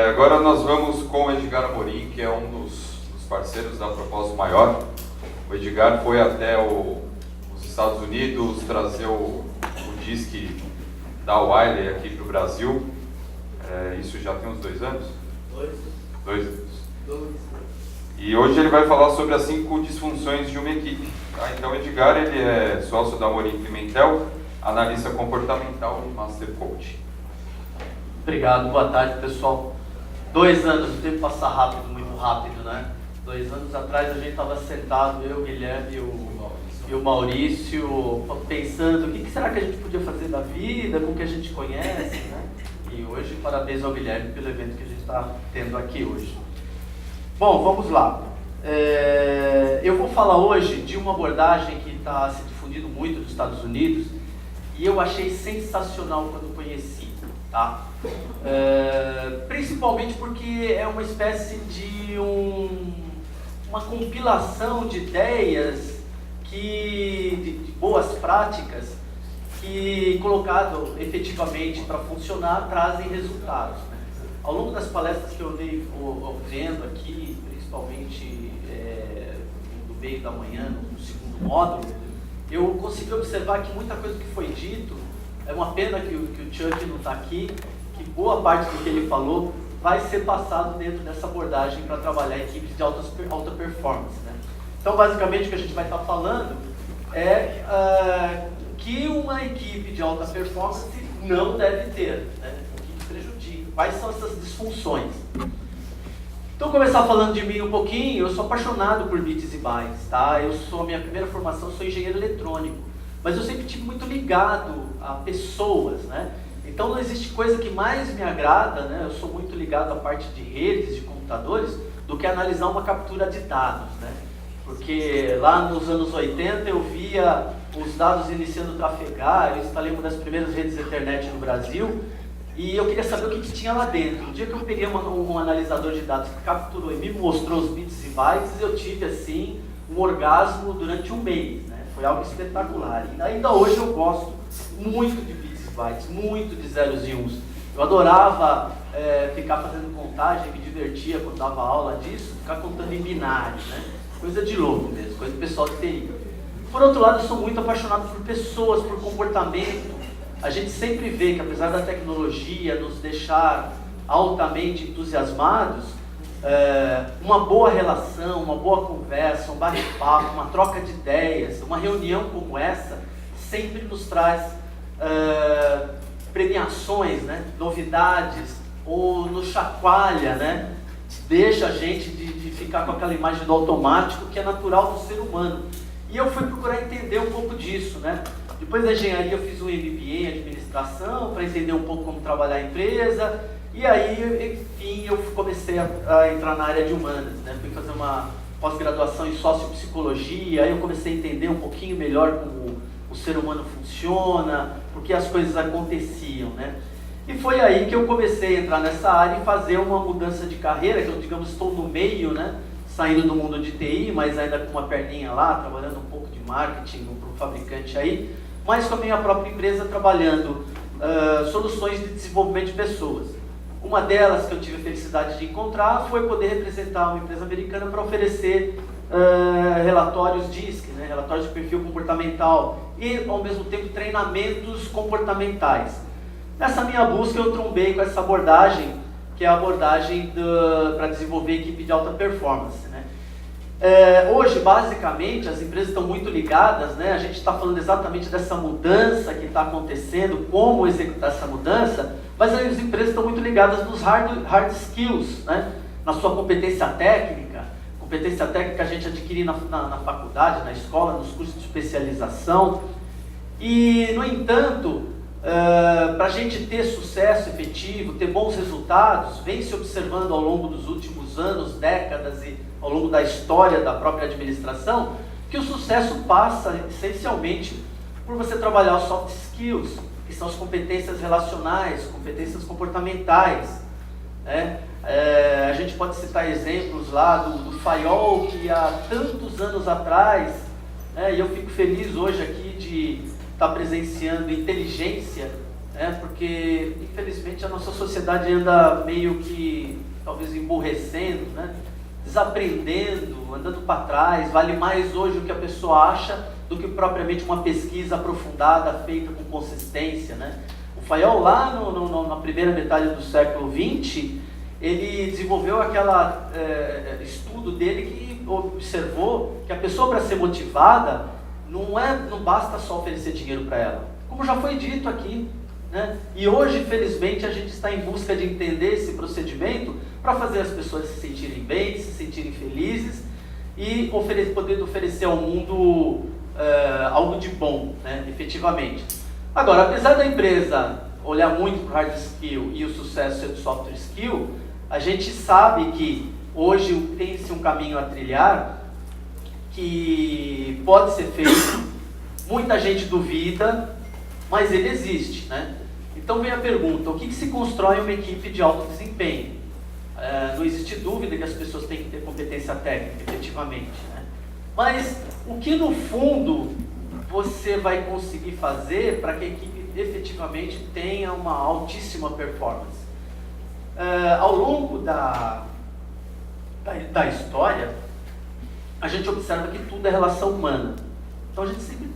Agora nós vamos com o Edgar Amorim, que é um dos parceiros da Propósito Maior. O Edgar foi até os Estados Unidos trazer o disque da Wiley aqui para o Brasil. Isso já tem uns 2 anos? 2 anos. E hoje ele vai falar sobre as 5 disfunções de uma equipe. Tá? Então o Edgar, ele é sócio da Amorim Pimentel, analista comportamental e Master Coach. Obrigado, boa tarde pessoal. 2 anos, o tempo passa rápido, muito rápido, né? 2 anos atrás a gente estava sentado, eu, o Guilherme e o Maurício, pensando o que será que a gente podia fazer da vida, com o que a gente conhece, né? E hoje, parabéns ao Guilherme pelo evento que a gente está tendo aqui hoje. Bom, vamos lá. Eu vou falar hoje de uma abordagem que está se difundindo muito nos Estados Unidos e eu achei sensacional quando conheci, tá? Principalmente porque é uma espécie de uma compilação de ideias de boas práticas que, colocado efetivamente para funcionar, trazem resultados, né? Ao longo das palestras que eu andei vendo aqui, principalmente no meio da manhã, no segundo módulo, eu consegui observar que muita coisa que foi dito, é uma pena que o Chuck não está aqui, que boa parte do que ele falou vai ser passado dentro dessa abordagem para trabalhar equipes de alta performance, né? Então, basicamente, o que a gente vai estar falando é que uma equipe de alta performance não deve ter, né? O que prejudica, quais são essas disfunções. Então, começar falando de mim um pouquinho. Eu sou apaixonado por bits e bytes, tá? A minha primeira formação, eu sou engenheiro eletrônico, mas eu sempre tive muito ligado a pessoas, né? Então não existe coisa que mais me agrada, né? Eu sou muito ligado à parte de redes, de computadores, do que analisar uma captura de dados, né? Porque lá nos anos 80 eu via os dados iniciando a trafegar, eu instalei uma das primeiras redes de internet no Brasil e eu queria saber o que tinha lá dentro. No dia que eu peguei um analisador de dados que capturou e me mostrou os bits e bytes, eu tive assim um orgasmo durante um mês, né? Foi algo espetacular. E ainda hoje eu gosto muito de bits e bytes, muito de zeros e uns. Eu adorava ficar fazendo contagem, me divertia quando dava aula disso, ficar contando em binário, né? Coisa de louco mesmo, coisa do pessoal de TI. Por outro lado, eu sou muito apaixonado por pessoas, por comportamento. A gente sempre vê que, apesar da tecnologia nos deixar altamente entusiasmados, uma boa relação, uma boa conversa, um bate-papo, uma troca de ideias, uma reunião como essa, sempre nos traz premiações, né? Novidades, ou nos chacoalha, né? Deixa a gente de ficar com aquela imagem do automático que é natural do ser humano. E eu fui procurar entender um pouco disso, né? Depois da engenharia eu fiz um MBA em administração para entender um pouco como trabalhar a empresa. E aí, enfim, eu comecei a entrar na área de humanas, né? Fui fazer uma pós-graduação em sociopsicologia, aí eu comecei a entender um pouquinho melhor como o ser humano funciona, porque as coisas aconteciam, né? E foi aí que eu comecei a entrar nessa área e fazer uma mudança de carreira, que eu, digamos, estou no meio, né? Saindo do mundo de TI, mas ainda com uma perninha lá, trabalhando um pouco de marketing para um fabricante aí, mas com a minha própria empresa trabalhando soluções de desenvolvimento de pessoas. Uma delas que eu tive a felicidade de encontrar foi poder representar uma empresa americana para oferecer relatórios DISC, né? Relatórios de perfil comportamental e, ao mesmo tempo, treinamentos comportamentais. Nessa minha busca eu trombei com essa abordagem, que é a abordagem para desenvolver equipe de alta performance, né? Hoje, basicamente, as empresas estão muito ligadas, né? A gente está falando exatamente dessa mudança que está acontecendo, como executar essa mudança, mas as empresas estão muito ligadas nos hard skills, né? Na sua competência técnica a gente adquire na faculdade, na escola, nos cursos de especialização. E, no entanto, para a gente ter sucesso efetivo, ter bons resultados, vem se observando ao longo dos últimos anos, décadas e ao longo da história da própria administração, que o sucesso passa essencialmente por você trabalhar os soft skills, que são as competências relacionais, competências comportamentais, né? A gente pode citar exemplos lá do Fayol, que há tantos anos atrás, né, e eu fico feliz hoje aqui de estar presenciando inteligência, né, porque infelizmente a nossa sociedade anda meio que talvez emburrecendo, né? Desaprendendo, andando para trás. Vale mais hoje o que a pessoa acha do que propriamente uma pesquisa aprofundada, feita com consistência, né? O Fayol, lá na primeira metade do século XX, ele desenvolveu aquele estudo dele que observou que a pessoa, para ser motivada, não basta só oferecer dinheiro para ela, como já foi dito aqui, né? E hoje, infelizmente, a gente está em busca de entender esse procedimento para fazer as pessoas se sentirem bem, se sentirem felizes e poder oferecer ao mundo algo de bom, né? Efetivamente. Agora, apesar da empresa olhar muito para o hard skill e o sucesso ser do software skill, a gente sabe que hoje tem-se um caminho a trilhar que pode ser feito, muita gente duvida, mas ele existe, né? Então vem a pergunta, o que se constrói uma equipe de alto desempenho? Não existe dúvida que as pessoas têm que ter competência técnica, efetivamente, né? Mas o que no fundo você vai conseguir fazer para que a equipe efetivamente tenha uma altíssima performance? Ao longo da história, a gente observa que tudo é relação humana. Então a gente sempre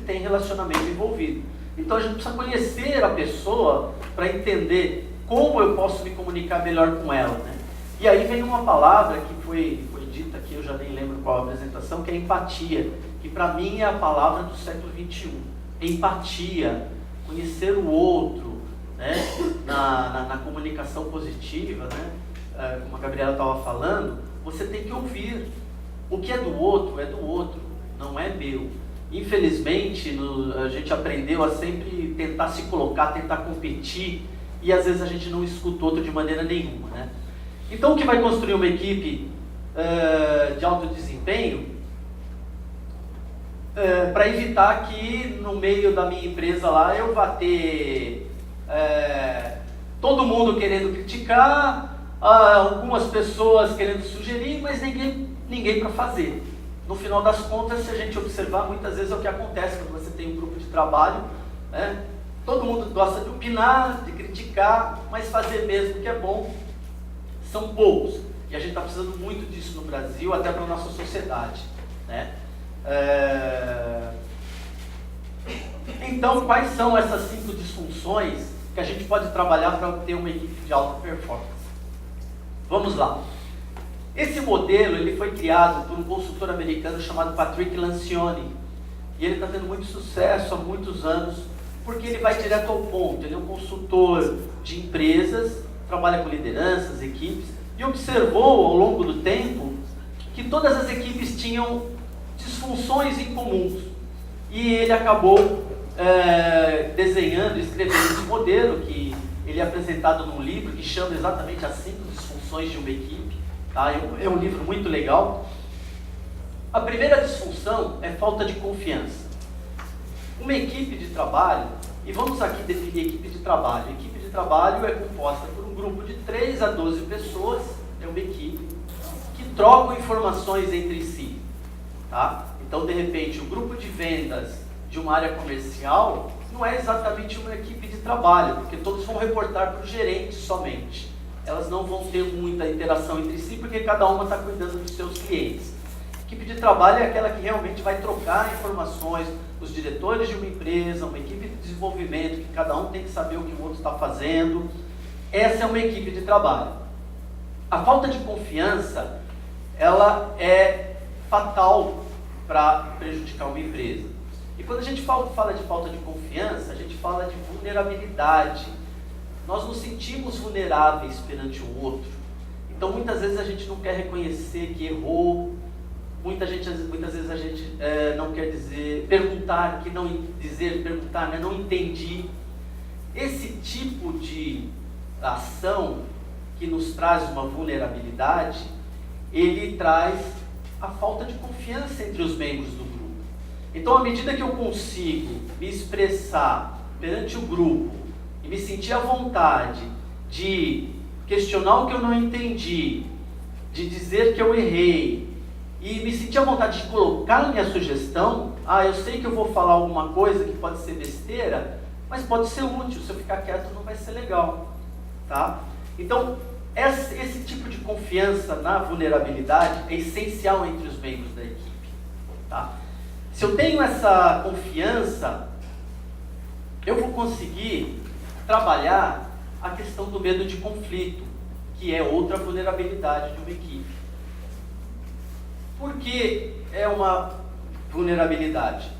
tem relacionamento envolvido. Então a gente precisa conhecer a pessoa para entender como eu posso me comunicar melhor com ela, né? E aí vem uma palavra que foi dita aqui, eu já nem lembro qual a apresentação, que é empatia, que para mim é a palavra do século XXI. Empatia, conhecer o outro, né? Na comunicação positiva, né? Como a Gabriela estava falando, você tem que ouvir. O que é do outro, não é meu. Infelizmente, a gente aprendeu a sempre tentar se colocar, tentar competir, e às vezes a gente não escuta o outro de maneira nenhuma, né? Então, o que vai construir uma equipe de alto desempenho, para evitar que no meio da minha empresa lá eu vá ter todo mundo querendo criticar, algumas pessoas querendo sugerir, mas ninguém para fazer. No final das contas, se a gente observar, muitas vezes é o que acontece quando você tem um grupo de trabalho, né? Todo mundo gosta de opinar, de criticar, mas fazer mesmo que é bom são poucos. E a gente está precisando muito disso no Brasil, até para a nossa sociedade, né? Então, quais são essas 5 disfunções que a gente pode trabalhar para ter uma equipe de alta performance? Vamos lá. Esse modelo ele foi criado por um consultor americano chamado Patrick Lencioni. E ele está tendo muito sucesso há muitos anos, porque ele vai direto ao ponto. Ele é um consultor de empresas, trabalha com lideranças, equipes, e observou ao longo do tempo que todas as equipes tinham disfunções em comuns. E ele acabou desenhando, escrevendo esse modelo, que ele é apresentado num livro que chama exatamente as 5 disfunções de uma equipe. Tá? É um livro muito legal. A primeira disfunção é falta de confiança. Uma equipe de trabalho, e vamos aqui definir equipe de trabalho. A equipe de trabalho é composta por um grupo de 3 a 12 pessoas, é uma equipe, que trocam informações entre si. Tá? Então, de repente, o grupo de vendas de uma área comercial não é exatamente uma equipe de trabalho, porque todos vão reportar para o gerente somente. Elas não vão ter muita interação entre si, porque cada uma está cuidando dos seus clientes. Equipe de trabalho é aquela que realmente vai trocar informações, os diretores de uma empresa, uma equipe de desenvolvimento, que cada um tem que saber o que o outro está fazendo. Essa é uma equipe de trabalho. A falta de confiança, ela é fatal para prejudicar uma empresa. E quando a gente fala de falta de confiança, a gente fala de vulnerabilidade. Nós nos sentimos vulneráveis perante o outro. Então, muitas vezes a gente não quer reconhecer que errou. Muitas vezes a gente não quer perguntar, né? Não entendi. Esse tipo de ação que nos traz uma vulnerabilidade, ele traz a falta de confiança entre os membros do grupo. Então, à medida que eu consigo me expressar perante o grupo e me sentir à vontade de questionar o que eu não entendi, de dizer que eu errei, e me sentir à vontade de colocar minha sugestão, eu sei que eu vou falar alguma coisa que pode ser besteira, mas pode ser útil. Se eu ficar quieto não vai ser legal, tá? Então, Esse tipo de confiança na vulnerabilidade é essencial entre os membros da equipe. Tá? Se eu tenho essa confiança, eu vou conseguir trabalhar a questão do medo de conflito, que é outra vulnerabilidade de uma equipe. Por que é uma vulnerabilidade?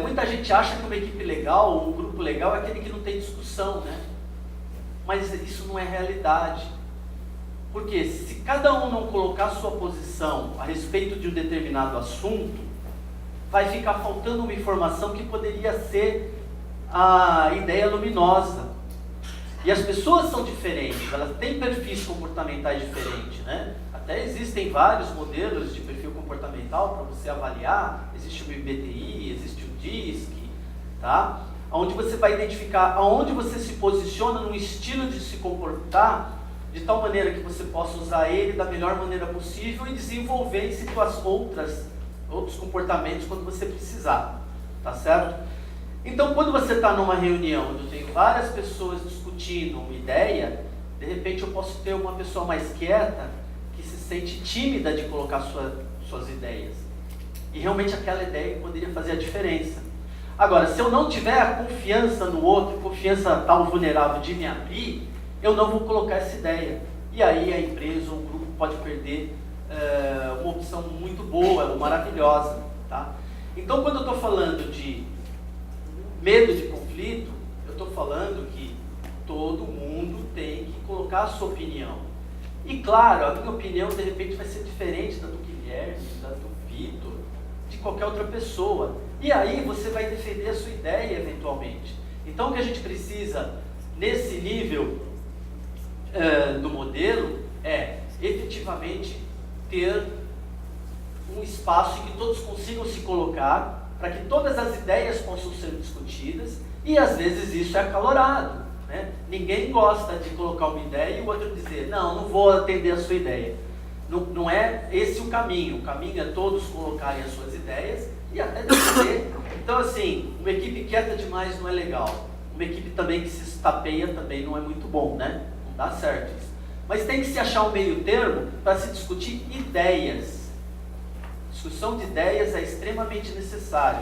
Muita gente acha que uma equipe legal, ou um grupo legal, é aquele que não tem discussão, né? Mas isso não é realidade. Porque se cada um não colocar sua posição a respeito de um determinado assunto, vai ficar faltando uma informação que poderia ser a ideia luminosa. E as pessoas são diferentes, elas têm perfis comportamentais diferentes, né? Até existem vários modelos de perfil comportamental para você avaliar. Existe o MBTI, existe o DISC, tá? Onde você vai identificar aonde você se posiciona num estilo de se comportar, de tal maneira que você possa usar ele da melhor maneira possível e desenvolver em situações outros comportamentos quando você precisar, tá certo? Então, quando você está numa reunião onde eu tenho várias pessoas discutindo uma ideia, de repente eu posso ter uma pessoa mais quieta que se sente tímida de colocar suas ideias. E realmente aquela ideia poderia fazer a diferença. Agora, se eu não tiver a confiança no outro, confiança tal vulnerável de me abrir, eu não vou colocar essa ideia. E aí a empresa ou o grupo pode perder uma opção muito boa, maravilhosa. Tá? Então, quando eu estou falando de medo de conflito, eu estou falando que todo mundo tem que colocar a sua opinião. E claro, a minha opinião de repente vai ser diferente da do Guilherme, da do Vitor, de qualquer outra pessoa. E aí você vai defender a sua ideia eventualmente. Então o que a gente precisa nesse nível do modelo é efetivamente ter um espaço em que todos consigam se colocar para que todas as ideias possam ser discutidas, e às vezes isso é acalorado, né? Ninguém gosta de colocar uma ideia e o outro dizer, não vou atender a sua ideia. Não é esse o caminho é todos colocarem as suas ideias e até defender. Então assim, uma equipe quieta demais não é legal, uma equipe também que se estapeia também não é muito bom, né? Não dá certo isso. Mas tem que se achar um meio termo para se discutir ideias. Discussão de ideias é extremamente necessário.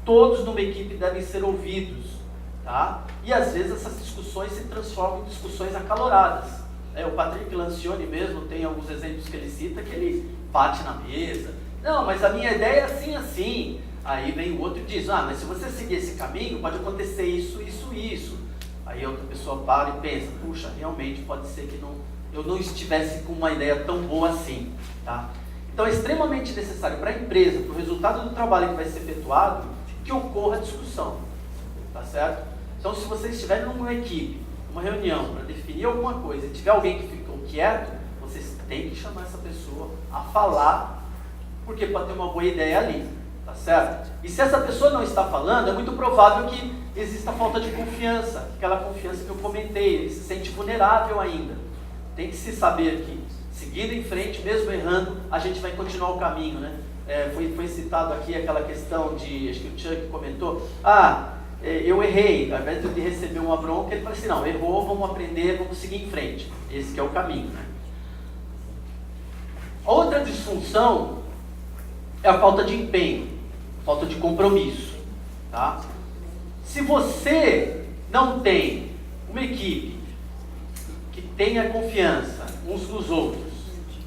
Todos numa equipe devem ser ouvidos, tá? E às vezes essas discussões se transformam em discussões acaloradas. O Patrick Lancioni mesmo tem alguns exemplos que ele cita, que ele bate na mesa. Não, mas a minha ideia é assim, assim. Aí vem o outro e diz, mas se você seguir esse caminho, pode acontecer isso, isso, isso. Aí a outra pessoa para e pensa, puxa, realmente pode ser que eu não estivesse com uma ideia tão boa assim, tá? Então é extremamente necessário para a empresa, para o resultado do trabalho que vai ser efetuado, que ocorra a discussão, tá certo? Então se vocês estiverem numa equipe, uma reunião para definir alguma coisa, e tiver alguém que ficou quieto, vocês têm que chamar essa pessoa a falar, porque pode ter uma boa ideia ali, tá certo? E se essa pessoa não está falando, é muito provável que exista falta de confiança, aquela confiança que eu comentei, ele se sente vulnerável ainda. Tem que se saber que, seguindo em frente, mesmo errando, a gente vai continuar o caminho, né? Foi citado aqui aquela questão de, acho que o Chuck comentou, eu errei, ao invés de receber uma bronca, ele fala assim, não, errou, vamos aprender, vamos seguir em frente. Esse que é o caminho, né? Outra disfunção é a falta de empenho, falta de compromisso, tá? Se você não tem uma equipe que tenha confiança uns nos outros,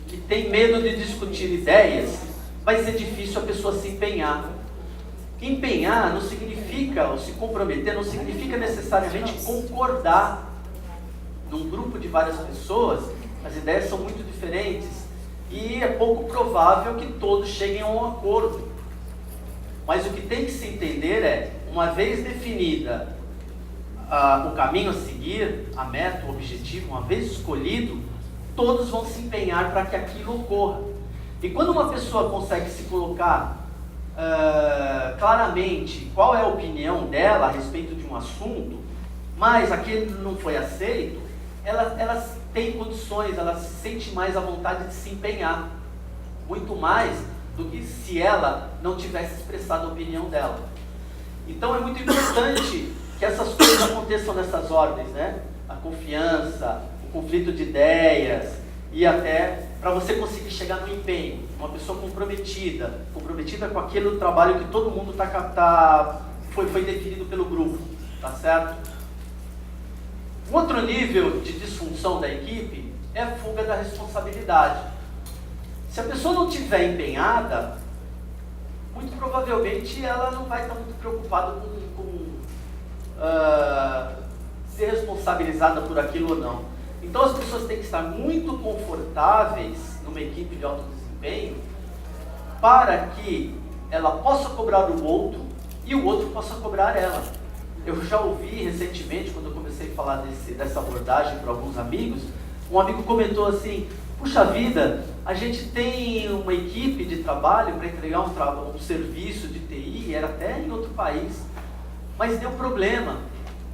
que tem medo de discutir ideias, vai ser difícil a pessoa se empenhar. Empenhar não significa, ou se comprometer, não significa necessariamente concordar. Num grupo de várias pessoas, as ideias são muito diferentes e é pouco provável que todos cheguem a um acordo. Mas o que tem que se entender é, uma vez definida o caminho a seguir, a meta, o objetivo, uma vez escolhido, todos vão se empenhar para que aquilo ocorra. E quando uma pessoa consegue se colocar claramente qual é a opinião dela a respeito de um assunto, mas aquele não foi aceito, ela tem condições, ela se sente mais à vontade de se empenhar, muito mais do que se ela não tivesse expressado a opinião dela. Então é muito importante que essas coisas aconteçam nessas ordens, né? A confiança, o conflito de ideias e até para você conseguir chegar no empenho. Uma pessoa comprometida com aquele trabalho que todo mundo foi definido pelo grupo, tá certo? Um outro nível de disfunção da equipe é a fuga da responsabilidade. Se a pessoa não estiver empenhada, muito provavelmente ela não vai estar muito preocupada com ser responsabilizada por aquilo ou não. Então as pessoas têm que estar muito confortáveis numa equipe de alto desempenho para que ela possa cobrar o outro e o outro possa cobrar ela. Eu já ouvi recentemente, quando eu comecei a falar dessa abordagem para alguns amigos, um amigo comentou assim: puxa vida, a gente tem uma equipe de trabalho para entregar um serviço de TI, era até em outro país, mas deu problema.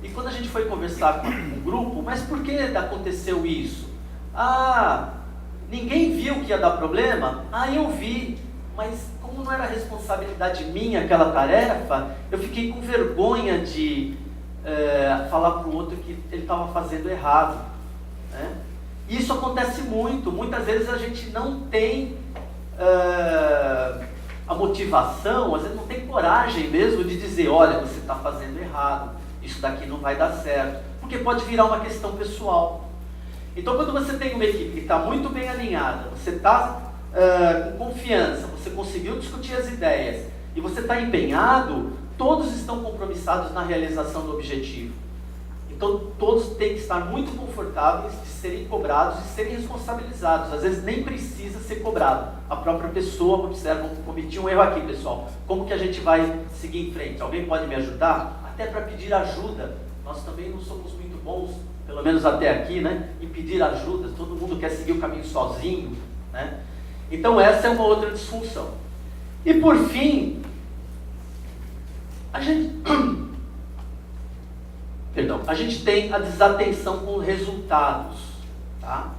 E quando a gente foi conversar com o grupo, mas por que aconteceu isso? Ah, ninguém viu que ia dar problema? Ah, eu vi, mas como não era responsabilidade minha aquela tarefa, eu fiquei com vergonha de falar para o outro que ele estava fazendo errado, né? Isso acontece muito, muitas vezes a gente não tem a motivação, às vezes não tem coragem mesmo de dizer, olha, você está fazendo errado, isso daqui não vai dar certo, porque pode virar uma questão pessoal. Então quando você tem uma equipe que está muito bem alinhada, você está com confiança, você conseguiu discutir as ideias e você está empenhado, todos estão compromissados na realização do objetivo. Então todos têm que estar muito confortáveis de serem cobrados e serem responsabilizados. Às vezes nem precisa ser cobrado. A própria pessoa observa, cometi um erro aqui, pessoal. Como que a gente vai seguir em frente? Alguém pode me ajudar? Até para pedir ajuda. Nós também não somos muito bons, pelo menos até aqui, né, em pedir ajuda. Todo mundo quer seguir o caminho sozinho, né? Então essa é uma outra disfunção. E por fim, a gente tem a desatenção com resultados, tá?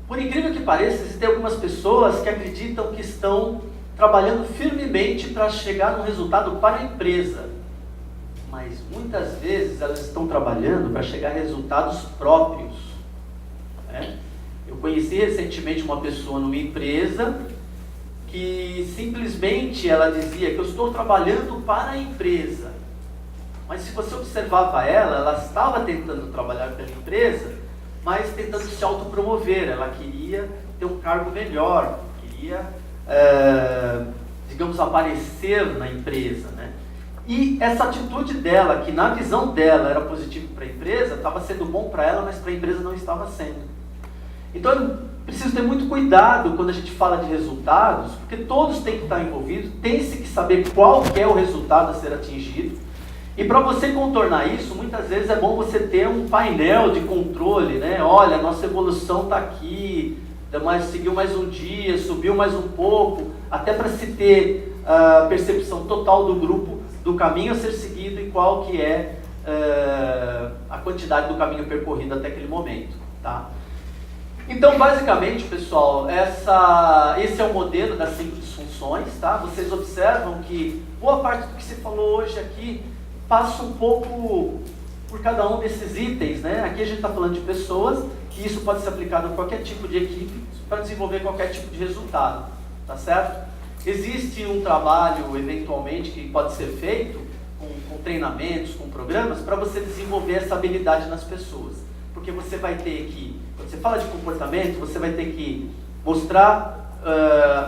Por incrível que pareça, existem algumas pessoas que acreditam que estão trabalhando firmemente para chegar no resultado para a empresa, mas muitas vezes elas estão trabalhando para chegar a resultados próprios, né? Eu conheci recentemente uma pessoa numa empresa que simplesmente ela dizia que eu estou trabalhando para a empresa. Mas se você observava ela estava tentando trabalhar pela empresa, mas tentando se autopromover. Ela queria ter um cargo melhor, queria, digamos, aparecer na empresa, né? E essa atitude dela, que na visão dela era positivo para a empresa, estava sendo bom para ela, mas para a empresa não estava sendo. Então eu preciso ter muito cuidado quando a gente fala de resultados, porque todos têm que estar envolvidos, tem-se que saber qual que é o resultado a ser atingido. E para você contornar isso, muitas vezes é bom você ter um painel de controle, né? Olha, a nossa evolução está aqui, seguiu mais um dia, subiu mais um pouco, até para se ter a percepção total do grupo, do caminho a ser seguido e qual que é a quantidade do caminho percorrido até aquele momento, tá? Então, basicamente, pessoal, esse é o modelo das 5 disfunções, tá? Vocês observam que boa parte do que se falou hoje aqui passa um pouco por cada um desses itens, né? Aqui a gente está falando de pessoas, e isso pode ser aplicado a qualquer tipo de equipe para desenvolver qualquer tipo de resultado, tá certo? Existe um trabalho, eventualmente, que pode ser feito com treinamentos, com programas, para você desenvolver essa habilidade nas pessoas. Porque você vai ter que, quando você fala de comportamento, você vai ter que mostrar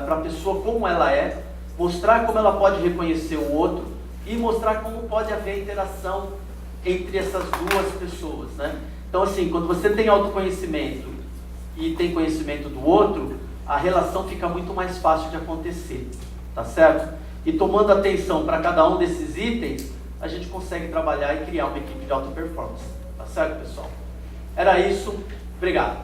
para a pessoa como ela é, mostrar como ela pode reconhecer o outro e mostrar como pode haver interação entre essas duas pessoas, né? Então, assim, quando você tem autoconhecimento e tem conhecimento do outro, a relação fica muito mais fácil de acontecer, tá certo? E tomando atenção para cada um desses itens, a gente consegue trabalhar e criar uma equipe de alta performance, tá certo, pessoal? Era isso, obrigado.